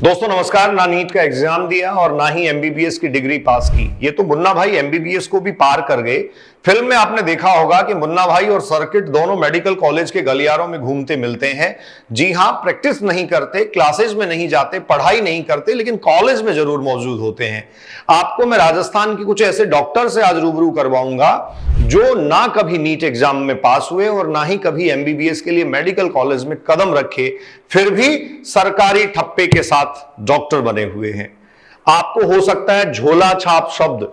दोस्तों नमस्कार। ना नीट का एग्जाम दिया और ना ही एमबीबीएस की डिग्री पास की। ये तो मुन्ना भाई एमबीबीएस को भी पार कर गए। फिल्म में आपने देखा होगा कि मुन्ना भाई और सर्किट दोनों मेडिकल कॉलेज के गलियारों में घूमते मिलते हैं। जी हां, प्रैक्टिस नहीं करते, क्लासेस में नहीं जाते, पढ़ाई नहीं करते, लेकिन कॉलेज में जरूर मौजूद होते हैं। आपको मैं राजस्थान की कुछ ऐसे डॉक्टर से आज रूबरू करवाऊंगा जो ना कभी नीट एग्जाम में पास हुए और ना ही कभी एमबीबीएस के लिए मेडिकल कॉलेज में कदम रखे, फिर भी सरकारी ठप्पे के साथ डॉक्टर बने हुए हैं। आपको हो सकता है झोला छाप शब्द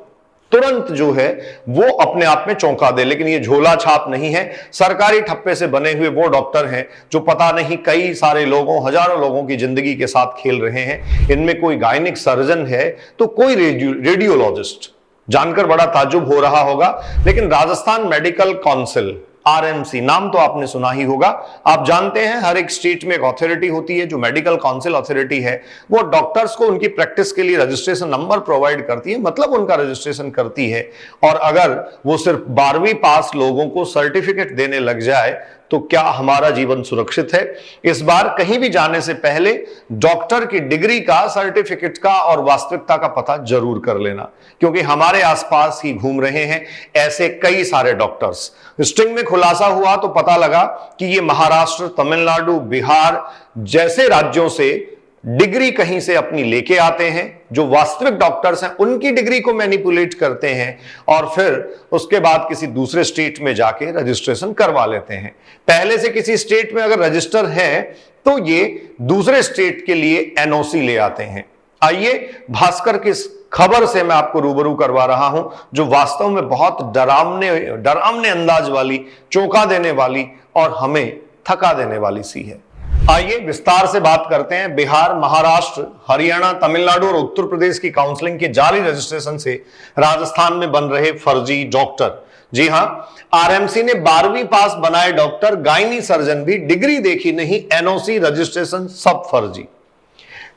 तुरंत जो है वो अपने आप में चौंका दे, लेकिन ये झोला छाप नहीं है। सरकारी ठप्पे से बने हुए वो डॉक्टर हैं जो पता नहीं कई सारे लोगों, हजारों लोगों की जिंदगी के साथ खेल रहे हैं। इनमें कोई गायनिक सर्जन है तो कोई रेडियोलॉजिस्ट। जानकर बड़ा ताज्जुब हो रहा होगा, लेकिन राजस्थान मेडिकल काउंसिल आरएमसी नाम तो आपने सुना ही होगा। आप जानते हैं हर एक स्टेट में एक अथॉरिटी होती है जो मेडिकल काउंसिल अथॉरिटी है। वो डॉक्टर्स को उनकी प्रैक्टिस के लिए रजिस्ट्रेशन नंबर प्रोवाइड करती है, मतलब उनका रजिस्ट्रेशन करती है। और अगर वो सिर्फ 12वीं पास लोगों को सर्टिफिकेट देने लग जाए तो क्या हमारा जीवन सुरक्षित है? इस बार कहीं भी जाने से पहले डॉक्टर की डिग्री का, सर्टिफिकेट का और वास्तविकता का पता जरूर कर लेना, क्योंकि हमारे आसपास ही घूम रहे हैं ऐसे कई सारे डॉक्टर्स। स्टिंग में खुलासा हुआ तो पता लगा कि ये महाराष्ट्र, तमिलनाडु, बिहार जैसे राज्यों से डिग्री कहीं से अपनी लेके आते हैं। जो वास्तविक डॉक्टर्स हैं उनकी डिग्री को मैनिपुलेट करते हैं और फिर उसके बाद किसी दूसरे स्टेट में जाके रजिस्ट्रेशन करवा लेते हैं। पहले से किसी स्टेट में अगर रजिस्टर है तो ये दूसरे स्टेट के लिए एनओसी ले आते हैं। आइए भास्कर की खबर से मैं आपको रूबरू करवा रहा हूं जो वास्तव में बहुत डरावने अंदाज वाली, चौंका देने वाली और हमें थका देने वाली सी है। आइए विस्तार से बात करते हैं। बिहार, महाराष्ट्र, हरियाणा, तमिलनाडु और उत्तर प्रदेश की काउंसलिंग के जाली रजिस्ट्रेशन से राजस्थान में बन रहे फर्जी डॉक्टर। जी हां, आरएमसी ने 12वीं पास बनाए डॉक्टर, गायनी सर्जन भी, डिग्री देखी नहीं, एनओसी, रजिस्ट्रेशन सब फर्जी।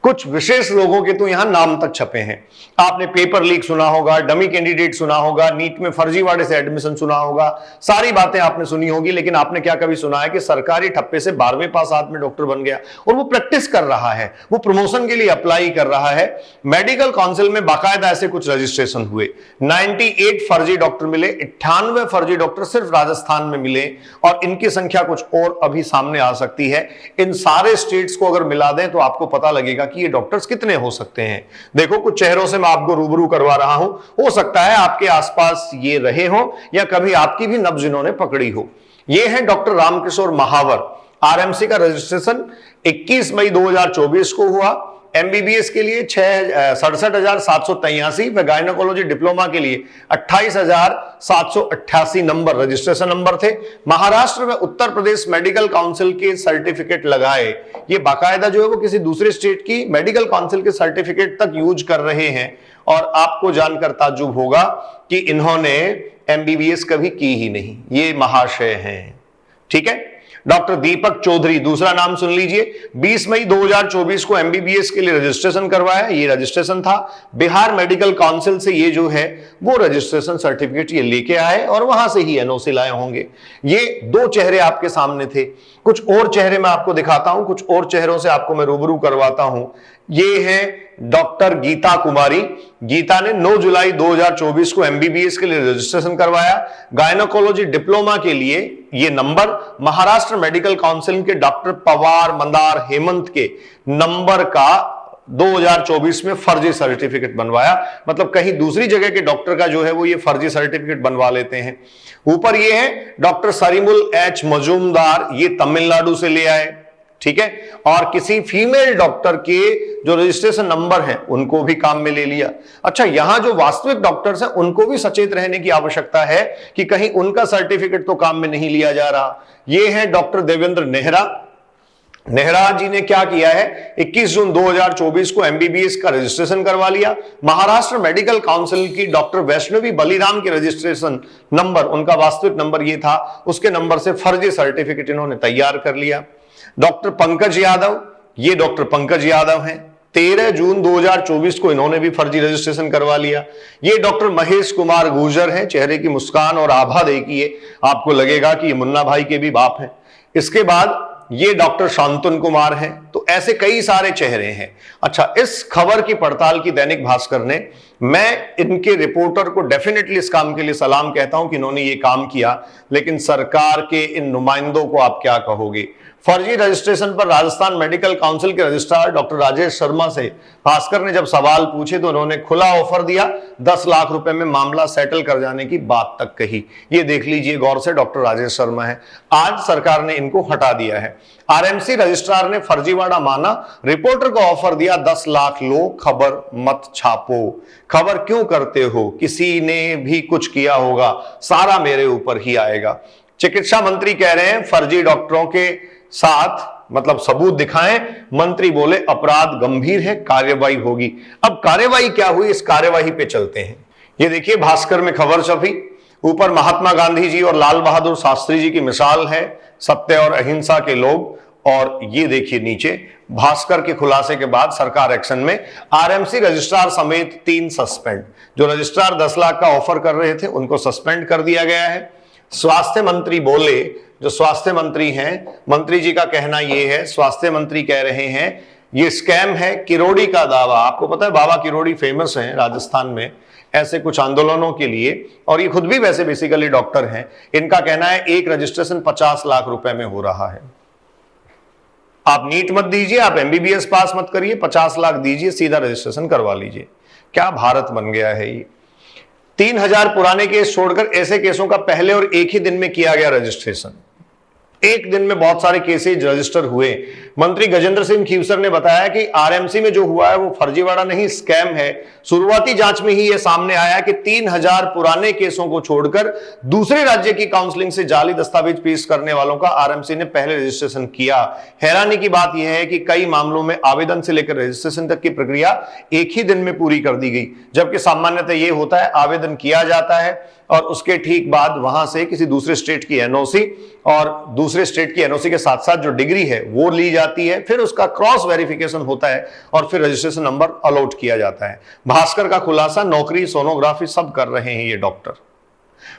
कुछ विशेष लोगों के तो यहां नाम तक छपे हैं। आपने पेपर लीक सुना होगा, डमी कैंडिडेट सुना होगा, नीट में फर्जीवाड़े से एडमिशन सुना होगा, सारी बातें आपने सुनी होगी। लेकिन आपने क्या कभी सुना है कि सरकारी ठप्पे से 12वें पास आदमी डॉक्टर बन गया और वो प्रैक्टिस कर रहा है, वो प्रमोशन के लिए अप्लाई कर रहा है? मेडिकल काउंसिल में बाकायदा ऐसे कुछ रजिस्ट्रेशन हुए। 98 फर्जी डॉक्टर मिले, 98 फर्जी डॉक्टर सिर्फ राजस्थान में मिले और इनकी संख्या कुछ और अभी सामने आ सकती है। इन सारे स्टेट्स को अगर मिला दें तो आपको पता लगेगा कि ये डॉक्टर्स कितने हो सकते हैं। देखो, कुछ चेहरों से मैं आपको रूबरू करवा रहा हूं। हो सकता है आपके आसपास ये रहे हो या कभी आपकी भी नब्ज इन्होंने पकड़ी हो। ये है डॉक्टर रामकिशोर महावर। आरएमसी का रजिस्ट्रेशन 21 मई 2024 को हुआ। एमबीबीएस के लिए 67,783 व गायनोकोलॉजी डिप्लोमा के लिए 28,788 नंबर रजिस्ट्रेशन नंबर थे। महाराष्ट्र व उत्तर प्रदेश मेडिकल काउंसिल के सर्टिफिकेट लगाए। ये बाकायदा जो है वो किसी दूसरे स्टेट की मेडिकल काउंसिल के सर्टिफिकेट तक यूज कर रहे हैं। और आपको जानकर ताज्जुब होगा कि इन्होंने एमबीबीएस कभी की ही नहीं। ये महाशय हैं, ठीक है। डॉक्टर दीपक चौधरी, दूसरा नाम सुन लीजिए। 20 मई 2024 को एमबीबीएस के लिए रजिस्ट्रेशन करवाया। ये रजिस्ट्रेशन था बिहार मेडिकल काउंसिल से। ये जो है वो रजिस्ट्रेशन सर्टिफिकेट ये लेके आए और वहां से ही एनओसी लाए होंगे। ये दो चेहरे आपके सामने थे। कुछ और चेहरे मैं आपको दिखाता हूं, कुछ और चेहरों से आपको मैं रूबरू करवाता हूं। ये है डॉक्टर गीता कुमारी। गीता ने 9 जुलाई 2024 को एमबीबीएस के लिए रजिस्ट्रेशन करवाया। गायनोकोलॉजी डिप्लोमा के लिए ये नंबर महाराष्ट्र मेडिकल काउंसिल के डॉक्टर पवार, मंदार, हेमंत के नंबर का 2024 में फर्जी सर्टिफिकेट बनवाया। मतलब कहीं दूसरी जगह के डॉक्टर का जो है वो ये फर्जी सर्टिफिकेट बनवा लेते हैं। ऊपर ये है डॉक्टर सरीमुल एच मजूमदार, ये तमिलनाडु से ले आए, ठीक है। और किसी फीमेल डॉक्टर के जो रजिस्ट्रेशन नंबर हैं उनको भी काम में ले लिया। अच्छा, यहां जो वास्तविक डॉक्टर्स हैं उनको भी सचेत रहने की आवश्यकता है कि कहीं उनका सर्टिफिकेट तो काम में नहीं लिया जा रहा। ये है डॉक्टर देवेंद्र नेहरा। नेहरा जी ने क्या किया है, 21 जून 2024 को एमबीबीएस का रजिस्ट्रेशन करवा लिया। महाराष्ट्र मेडिकल काउंसिल की डॉक्टर वैष्णवी बलिराम के रजिस्ट्रेशन नंबर, उनका वास्तविक नंबर ये था, उसके नंबर से फर्जी सर्टिफिकेट इन्होंने तैयार कर लिया। डॉक्टर पंकज यादव, ये डॉक्टर पंकज यादव हैं। 13 जून 2024 को इन्होंने भी फर्जी रजिस्ट्रेशन करवा लिया। ये डॉक्टर महेश कुमार गुर्जर हैं। चेहरे की मुस्कान और आभा देखिए, आपको लगेगा कि ये मुन्ना भाई के भी बाप हैं। इसके बाद ये डॉक्टर शांतनु कुमार हैं। तो ऐसे कई सारे चेहरे हैं। अच्छा, इस खबर की पड़ताल की दैनिक भास्कर ने, मैं इनके रिपोर्टर को डेफिनेटली इस काम के लिए सलाम कहता हूं कि इन्होंने ये काम किया, लेकिन सरकार के इन नुमाइंदों को आप क्या कहोगे। फर्जी रजिस्ट्रेशन पर राजस्थान मेडिकल काउंसिल के रजिस्ट्रार डॉक्टर राजेश शर्मा से भास्कर ने जब सवाल पूछे तो उन्होंने खुला ऑफर दिया, 10 लाख रुपए में मामला सेटल कर जाने की बात तक कही। ये देख लीजिए गौर से, डॉक्टर राजेश शर्मा है। आज सरकार ने इनको हटा दिया है। आरएमसी रजिस्ट्रार ने फर्जीवाड़ा माना, रिपोर्टर को ऑफर दिया 10 लाख लो, खबर मत छापो। खबर क्यों करते हो, किसी ने भी कुछ किया होगा, सारा मेरे ऊपर ही आएगा। चिकित्सा मंत्री कह रहे हैं फर्जी डॉक्टरों के साथ मतलब सबूत दिखाएं। मंत्री बोले अपराध गंभीर है, कार्रवाई होगी। अब कार्रवाई क्या हुई, इस कार्रवाई पे चलते हैं। ये देखिए भास्कर में खबर छपी, ऊपर महात्मा गांधी जी और लाल बहादुर शास्त्री जी की मिसाल है, सत्य और अहिंसा के लोग। और ये देखिए नीचे भास्कर के खुलासे के बाद सरकार एक्शन में, आरएमसी रजिस्ट्रार समेत 3 सस्पेंड। जो रजिस्ट्रार 10 लाख का ऑफर कर रहे थे उनको सस्पेंड कर दिया गया है। स्वास्थ्य मंत्री बोले, जो स्वास्थ्य मंत्री हैं, मंत्री जी का कहना यह है, स्वास्थ्य मंत्री कह रहे हैं ये स्कैम है, किरोड़ी का दावा। आपको पता है बाबा किरोड़ी फेमस हैं राजस्थान में ऐसे कुछ आंदोलनों के लिए, और ये खुद भी वैसे बेसिकली डॉक्टर हैं। इनका कहना है एक रजिस्ट्रेशन 50 लाख रुपए में हो रहा है। आप नीट मत दीजिए, आप एमबीबीएस पास मत करिए, 50 लाख दीजिए, सीधा रजिस्ट्रेशन करवा लीजिए। क्या भारत बन गया है ये। 3000 पुराने केस छोड़कर ऐसे केसों का पहले और एक ही दिन में किया गया रजिस्ट्रेशन। एक दिन में बहुत सारे केसेज रजिस्टर हुए। मंत्री गजेंद्र सिंह खीवसर ने बताया कि आरएमसी में जो हुआ है वो फर्जीवाड़ा नहीं, स्कैम है। शुरुआती जांच में ही यह सामने आया कि 3000 पुराने केसों को छोड़कर दूसरे राज्य की काउंसलिंग से जाली दस्तावेज पेश करने वालों का आरएमसी ने पहले रजिस्ट्रेशन किया। हैरानी की बात यह है कि कई मामलों में आवेदन से लेकर रजिस्ट्रेशन तक की प्रक्रिया एक ही दिन में पूरी कर दी गई, जबकि सामान्यतः यह होता है आवेदन किया जाता है और उसके ठीक बाद वहां से किसी दूसरे स्टेट की एनओसी और दूसरे स्टेट की एनओसी के साथ साथ जो डिग्री है वो ली जाती है, फिर उसका क्रॉस वेरिफिकेशन होता है और फिर रजिस्ट्रेशन नंबर अलॉट किया जाता है। भास्कर का खुलासा, नौकरी, सोनोग्राफी सब कर रहे हैं ये डॉक्टर।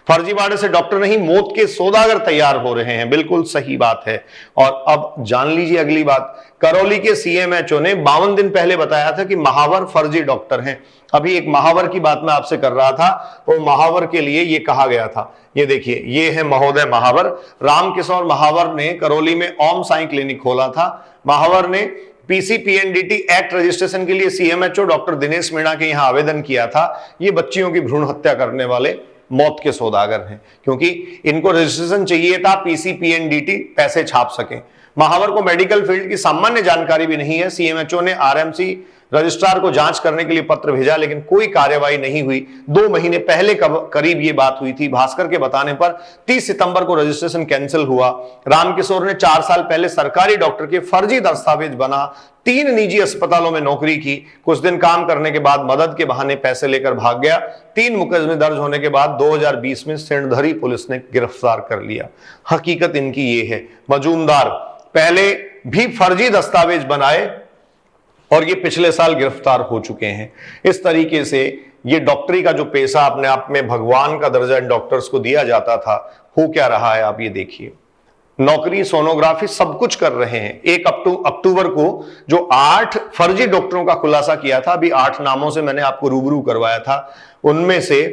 फर्जीवाड़े से डॉक्टर नहीं, मौत के सौदागर तैयार हो रहे हैं। बिल्कुल सही बात है। और अब जान लीजिए अगली बात, करौली के सीएमएचओ ने 52 दिन पहले बताया था कि महावर फर्जी डॉक्टर हैं। अभी एक महावर की बात मैं आपसे कर रहा था, तो महावर के लिए ये कहा गया था। ये देखिए, ये है महोदय महावर, रामकिशोर महावर ने करौली में ओम साई क्लिनिक खोला था। महावर ने पीसीपीएनडीटी एक्ट रजिस्ट्रेशन के लिए सीएमएचओ डॉक्टर दिनेश मीणा के यहां आवेदन किया था। ये बच्चियों की भ्रूण हत्या करने वाले मौत के सौदागर हैं, क्योंकि इनको रजिस्ट्रेशन चाहिए था, पीसीपीएनडीटी पैसे छाप सके। महावर को मेडिकल फील्ड की सामान्य जानकारी भी नहीं है। सीएमएचओ ने आरएमसी रजिस्ट्रार को जांच करने के लिए पत्र भेजा, लेकिन कोई कार्यवाही नहीं हुई। 2 महीने पहले करीब ये बात हुई थी। भास्कर के बताने पर 30 सितंबर को रजिस्ट्रेशन कैंसिल हुआ। रामकिशोर ने 4 साल पहले सरकारी डॉक्टर के फर्जी दस्तावेज बना 3 निजी अस्पतालों में नौकरी की। कुछ दिन काम करने के बाद मदद के बहाने पैसे लेकर भाग गया। 3 मुकदमे दर्ज होने के बाद 2020 में सिणधरी पुलिस ने गिरफ्तार कर लिया। हकीकत इनकी ये है, मजूमदार पहले भी फर्जी दस्तावेज बनाए और ये पिछले साल गिरफ्तार हो चुके हैं। इस तरीके से ये डॉक्टरी का जो पेशा अपने आप में भगवान का दर्जा इन डॉक्टर्स को दिया जाता था, हो क्या रहा है आप ये देखिए। नौकरी, सोनोग्राफी सब कुछ कर रहे हैं। 1 अक्टूबर को जो 8 फर्जी डॉक्टरों का खुलासा किया था, अभी 8 नामों से मैंने आपको रूबरू करवाया था, उनमें से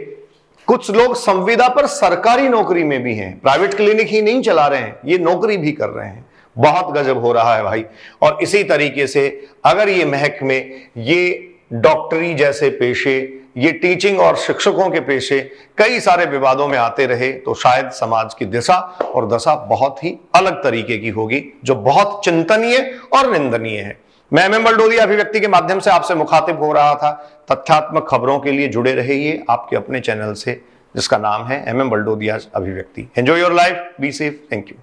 कुछ लोग संविदा पर सरकारी नौकरी में भी हैं, प्राइवेट क्लिनिक ही नहीं चला रहे हैं, ये नौकरी भी कर रहे हैं। बहुत गजब हो रहा है भाई। और इसी तरीके से अगर ये महक में ये डॉक्टरी जैसे पेशे, ये टीचिंग और शिक्षकों के पेशे कई सारे विवादों में आते रहे तो शायद समाज की दिशा और दशा बहुत ही अलग तरीके की होगी, जो बहुत चिंतनीय और निंदनीय है। मैं एमएम बलडोदिया अभिव्यक्ति के माध्यम से आपसे मुखातिब हो रहा था। तथ्यात्मक खबरों के लिए जुड़े रहिए आपके अपने चैनल से, जिसका नाम है एमएम बलडोदिया अभिव्यक्ति। Enjoy your life, be safe, thank you.